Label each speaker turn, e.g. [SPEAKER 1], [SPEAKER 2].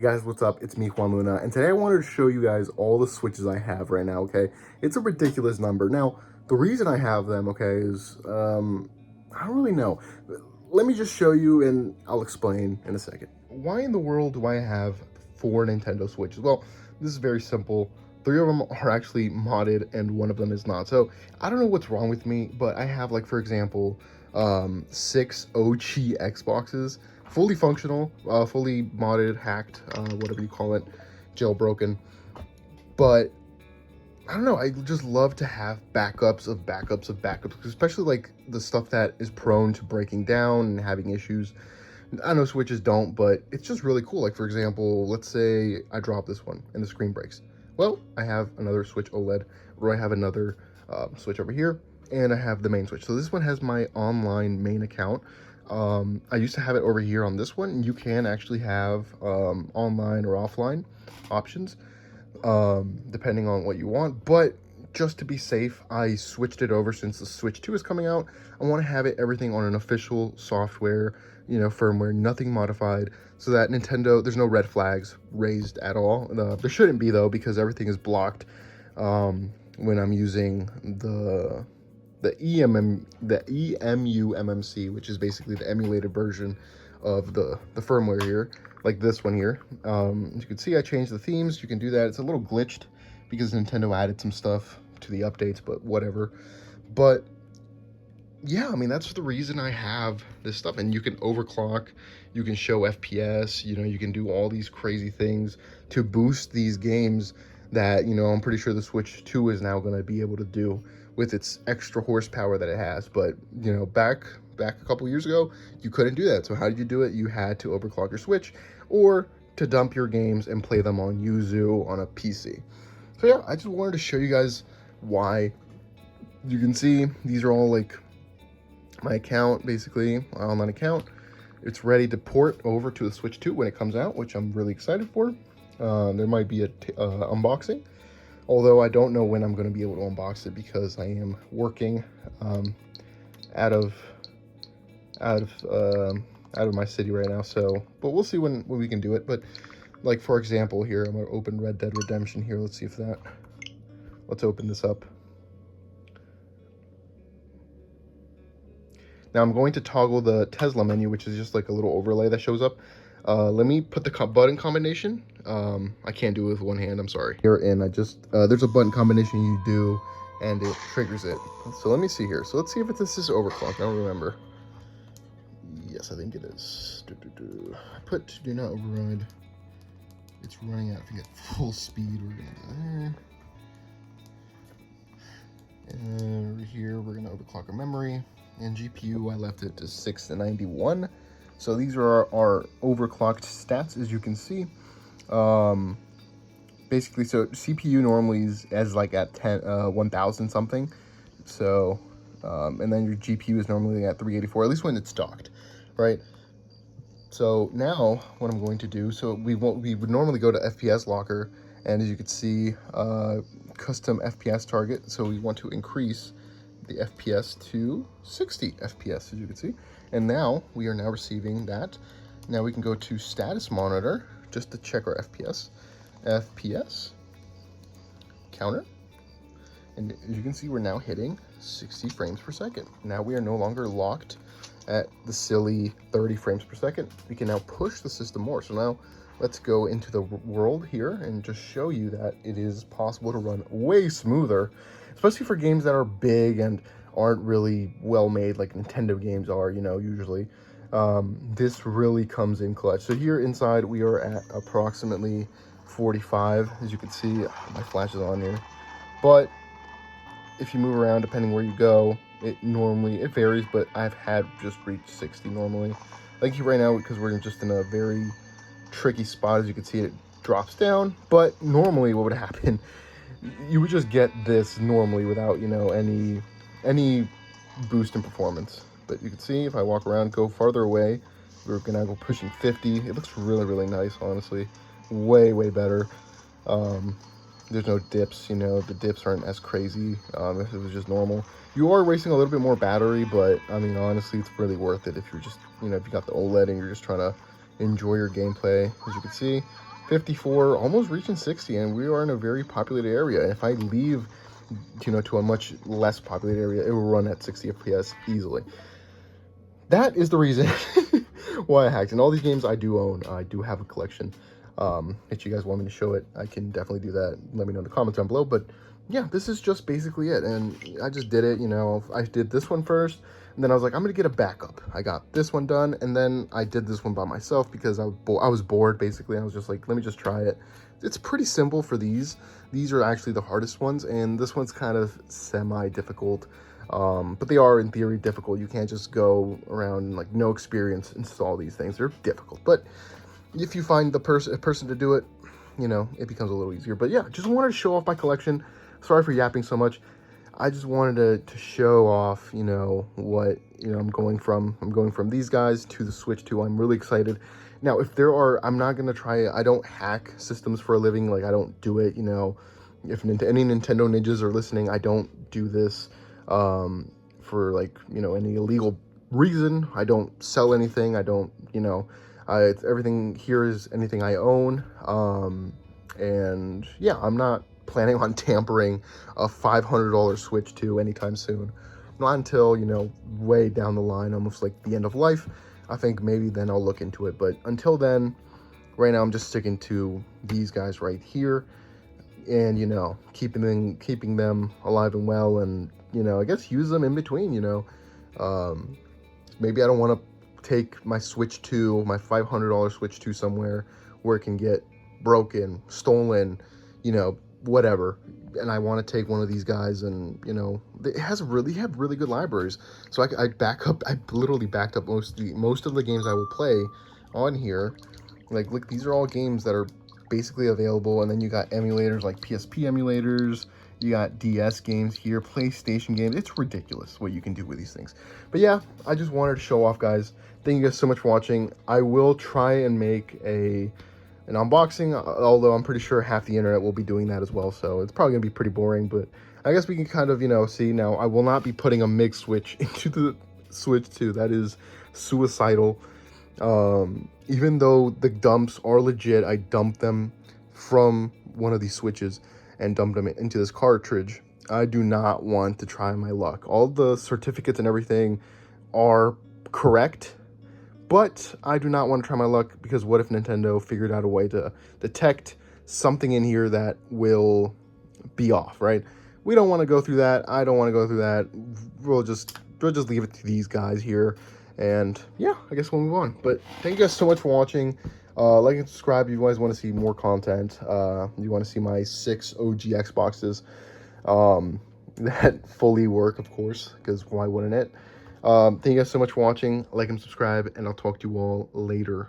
[SPEAKER 1] Hey guys, what's up? It's me, Juan Luna, and today I wanted to show you guys all the switches I have right now, okay? It's a ridiculous number. Now, the reason I have them, okay, is, I don't really know. Let me just show you, and I'll explain in a second. Why in the world do I have 4 Nintendo Switches? Well, this is very simple. 3 of them are actually modded, and 1 of them is not. So, I don't know what's wrong with me, but I have, like, for example, 6 OG Xboxes, fully functional, fully modded, hacked, whatever you call it, jailbroken. But I don't know, I just love to have backups of backups of backups, especially like the stuff that is prone to breaking down and having issues. I know Switches don't, but it's just really cool. Like, for example, let's say I drop this one and the screen breaks. Well, I have another Switch OLED, or I have another Switch over here, and I have the main Switch. So this one has my online main account. I used to have it over here on this one. You can actually have online or offline options, depending on what you want. But just to be safe, I switched it over since the Switch 2 is coming out. I want to have it everything on an official software, firmware, nothing modified, so that Nintendo, there's no red flags raised at all. There shouldn't be though, because everything is blocked when I'm using the EMU-MMC, which is basically the emulated version of the firmware here, like this one here. As you can see, I changed the themes. You can do that. It's a little glitched because Nintendo added some stuff to the updates, but whatever. But yeah, I mean, that's the reason I have this stuff. And you can overclock, you can show FPS, you can do all these crazy things to boost these games that, I'm pretty sure the Switch 2 is now going to be able to do with its extra horsepower that it has. But, back a couple years ago, you couldn't do that. So how did you do it? You had to overclock your Switch or to dump your games and play them on Yuzu on a PC. So yeah, I just wanted to show you guys why. You can see these are all like my account, basically, my online account. It's ready to port over to the Switch 2 when it comes out, which I'm really excited for. There might be a unboxing, although I don't know when I'm going to be able to unbox it because I am working out of my city right now. So, but we'll see when we can do it. But like, for example, here I'm going to open Red Dead Redemption here. Let's see if that. Let's open this up. Now I'm going to toggle the Tesla menu, which is just like a little overlay that shows up. Let me put the button combination. I can't do it with one hand, I'm sorry. Here, and I just, there's a button combination you do, and it triggers it. So let me see here. So let's see if this is overclocked. I don't remember. Yes, I think it is. I put do not override. It's running out. If you get full speed, we're gonna go there. And over here, we're gonna overclock our memory. And GPU, I left it to 691. So these are our overclocked stats, as you can see. Basically, so CPU normally is like at 1000 something. So, and then your GPU is normally at 384, at least when it's docked, right? So now what I'm going to do, so we would normally go to FPS Locker, and as you can see, custom FPS target. So we want to increase the FPS to 60 FPS, as you can see. And now we are now receiving that. Now we can go to status monitor just to check our FPS counter. And as you can see, we're now hitting 60 frames per second. Now we are no longer locked at the silly 30 frames per second. We can now push the system more. So now let's go into the world here and just show you that it is possible to run way smoother, especially for games that are big and aren't really well made like Nintendo games are, usually. This really comes in clutch. So here inside we are at approximately 45, as you can see. My flash is on here, but if you move around, depending where you go, it varies, but I've had just reached 60 normally. Like right now, because we're just in a very tricky spot, as you can see, it drops down. But normally what would happen, you would just get this normally without, any boost in performance. But you can see if I walk around, go farther away, we're gonna go pushing 50. It looks really, really nice, honestly. Way, way better. There's no dips, the dips aren't as crazy if it was just normal. You are wasting a little bit more battery, but I mean, honestly, it's really worth it if you're just, if you got the OLED and you're just trying to enjoy your gameplay. As you can see, 54, almost reaching 60, and we are in a very populated area. If I leave, to a much less populated area, it will run at 60 FPS easily. That is the reason why I hacked. And all these games I do own. I do have a collection. If you guys want me to show it, I can definitely do that. Let me know in the comments down below. But yeah, this is just basically it. And I just did it, I did this one first. And then I was like, I'm going to get a backup. I got this one done. And then I did this one by myself because I was bored, basically. I was just like, let me just try it. It's pretty simple for these. These are actually the hardest ones. And this one's kind of semi-difficult. But they are, in theory, difficult. You can't just go around, like, no experience, install these things. They're difficult. But if you find a person to do it, it becomes a little easier. But yeah, just wanted to show off my collection. Sorry for yapping so much. I just wanted to show off, what, I'm going from. I'm going from these guys to the Switch 2. I'm really excited. Now, I'm not going to try it. I don't hack systems for a living. Like, I don't do it, If any Nintendo ninjas are listening, I don't do this for, like, any illegal reason. I don't sell anything. I don't, everything here is anything I own. And yeah, I'm not planning on tampering a $500 Switch 2 anytime soon. Not until, way down the line, almost like the end of life. I think maybe then I'll look into it. But until then, right now I'm just sticking to these guys right here. And, keeping them alive and well, and, I guess use them in between, Maybe I don't want to take my Switch 2, my $500 Switch 2 somewhere where it can get broken, stolen, whatever. And I want to take one of these guys, and, it have really good libraries. So I literally backed up most of the games I will play on here. Like, look, these are all games that are basically available. And then you got emulators like PSP emulators. You got DS games here, PlayStation games. It's ridiculous what you can do with these things. But yeah, I just wanted to show off, guys. Thank you guys so much for watching. I will try and make an unboxing, although I'm pretty sure half the internet will be doing that as well. So it's probably going to be pretty boring. But I guess we can kind of, see. Now, I will not be putting a MIG switch into the Switch 2. That is suicidal. Even though the dumps are legit, I dumped them from one of these switches and dumped them into this cartridge. I do not want to try my luck. All the certificates and everything are correct, but I do not want to try my luck, because what if Nintendo figured out a way to detect something in here that will be off, right? We don't want to go through that. I don't want to go through that. We'll just leave it to these guys here. And yeah, I guess we'll move on. But thank you guys so much for watching. Like and subscribe if you guys want to see more content. You want to see my 6 OG Xboxes that fully work, of course, because why wouldn't it? Thank you guys so much for watching. Like and subscribe, and I'll talk to you all later.